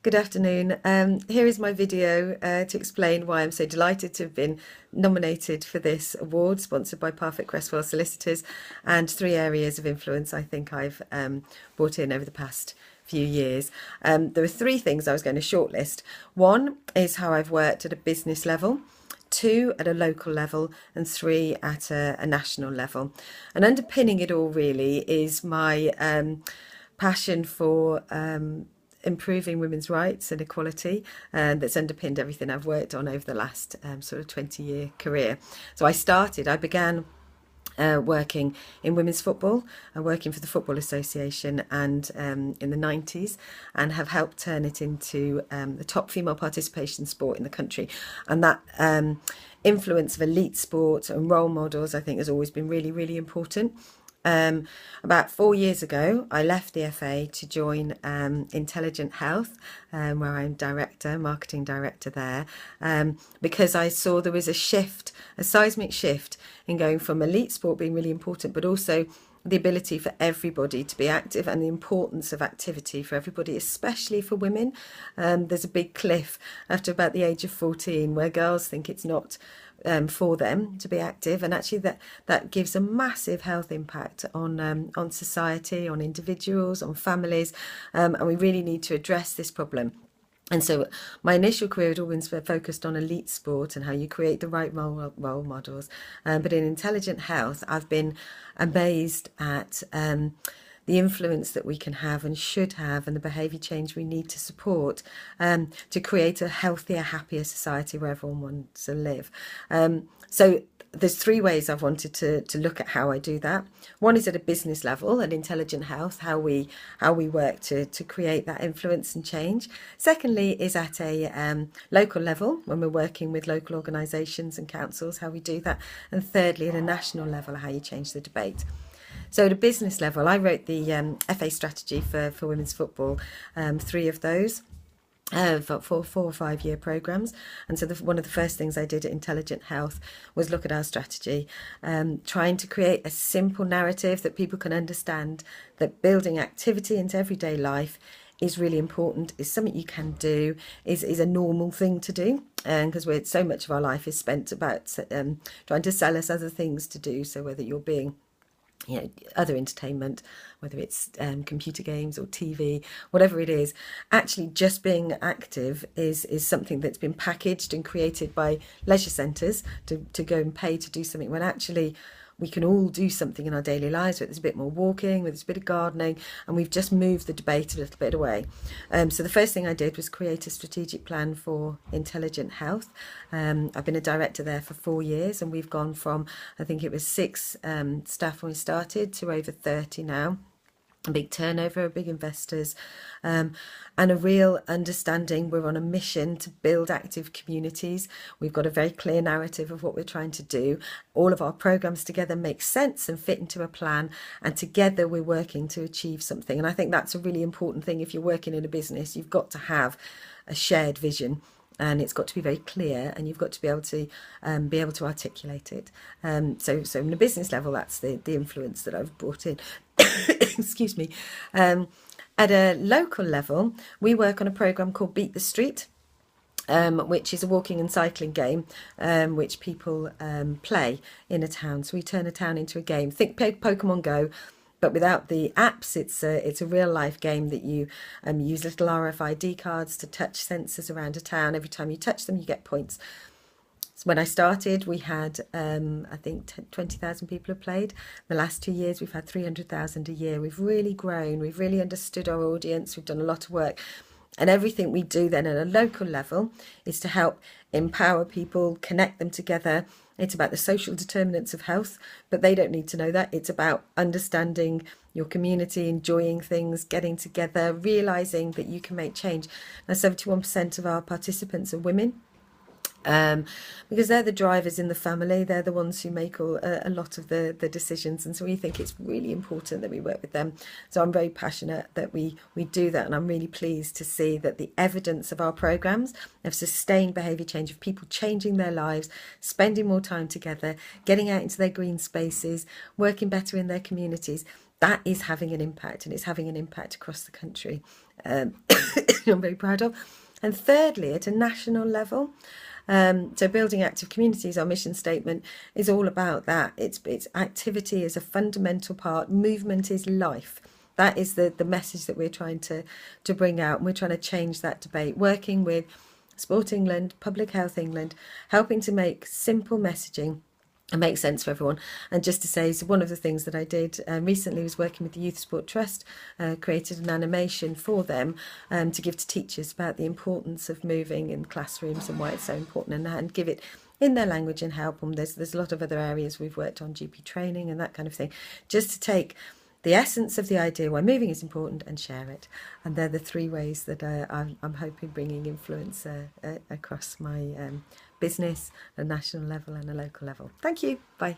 Good afternoon. Here is my video to explain why I'm so delighted to have been nominated for this award, sponsored by Parfit Cresswell Solicitors, and three areas of influence I think I've brought in over the past few years. There were three things I was going to shortlist. One is how I've worked at a business level, two at a local level, and three at a national level. And underpinning it all really is my passion for improving women's rights and equality, and that's underpinned everything I've worked on over the last sort of 20-year career. So I began working in women's football, working for the Football Association, and in the 90s, and have helped turn it into the top female participation sport in the country. And that influence of elite sport and role models, I think, has always been really, really important. About 4 years ago, I left the FA to join Intelligent Health, where I'm marketing director there, because I saw there was a seismic shift in going from elite sport being really important, but also the ability for everybody to be active and the importance of activity for everybody, especially for women. There's a big cliff after about the age of 14 where girls think it's not for them to be active, and actually that gives a massive health impact on society, on individuals, on families, and we really need to address this problem. And so my initial career had always been focused on elite sport and how you create the right role models. But in Intelligent Health, I've been amazed at the influence that we can have and should have, and the behaviour change we need to support to create a healthier, happier society where everyone wants to live. So there's three ways I've wanted to look at how I do that. One is at a business level, at Intelligent Health, how we work to create that influence and change. Secondly is at a local level, when we're working with local organisations and councils, how we do that. And thirdly, at a national level, how you change the debate. So at a business level, I wrote the FA strategy for women's football, three of those. For 4 or 5 year programs. And so one of the first things I did at Intelligent Health was look at our strategy, trying to create a simple narrative that people can understand, that building activity into everyday life is really important, is something you can do, is a normal thing to do, because so much of our life is spent about trying to sell us other things to do. So whether you're being other entertainment, whether it's computer games or TV, whatever it is, actually just being active is something that's been packaged and created by leisure centres to go and pay to do something, when actually we can all do something in our daily lives, whether it's a bit more walking, whether it's a bit of gardening, and we've just moved the debate a little bit away. So the first thing I did was create a strategic plan for Intelligent Health. I've been a director there for 4 years, and we've gone from, I think it was 6 staff when we started, to over 30 now. A big turnover, big investors, and a real understanding. We're on a mission to build active communities. We've got a very clear narrative of what we're trying to do. All of our programs together make sense and fit into a plan, and together we're working to achieve something. And I think that's a really important thing. If you're working in a business, you've got to have a shared vision, and it's got to be very clear, and you've got to be able to articulate it. So in a business level, that's the influence that I've brought in. Excuse me. At a local level, we work on a programme called Beat the Street, which is a walking and cycling game which people play in a town. So we turn a town into a game. Think Pokemon Go, but without the apps. It's a real life game that you use little RFID cards to touch sensors around a town. Every time you touch them, you get points. So when I started, we had, I think 20,000 people have played. The last 2 years, we've had 300,000 a year. We've really grown. We've really understood our audience. We've done a lot of work. And everything we do then at a local level is to help empower people, connect them together. It's about the social determinants of health, but they don't need to know that. It's about understanding your community, enjoying things, getting together, realising that you can make change. Now, 71% of our participants are women. Because they're the drivers in the family, they're the ones who make a lot of the decisions, and so we think it's really important that we work with them. So I'm very passionate that we do that, and I'm really pleased to see that the evidence of our programmes of sustained behaviour change, of people changing their lives, spending more time together, getting out into their green spaces, working better in their communities, that is having an impact, and it's having an impact across the country. I'm very proud of. And thirdly, at a national level, so building active communities, our mission statement is all about that. It's activity is a fundamental part. Movement is life. That is the message that we're trying to bring out, and we're trying to change that debate, working with Sport England, Public Health England, helping to make simple messaging and make sense for everyone. And just to say, so one of the things that I did recently was working with the Youth Sport Trust, created an animation for them to give to teachers about the importance of moving in classrooms and why it's so important, and give it in their language and help them. There's a lot of other areas we've worked on, GP training and that kind of thing, just to take the essence of the idea why moving is important and share it. And they're the three ways that I'm hoping bringing influence across my business, a national level and a local level. Thank you. Bye.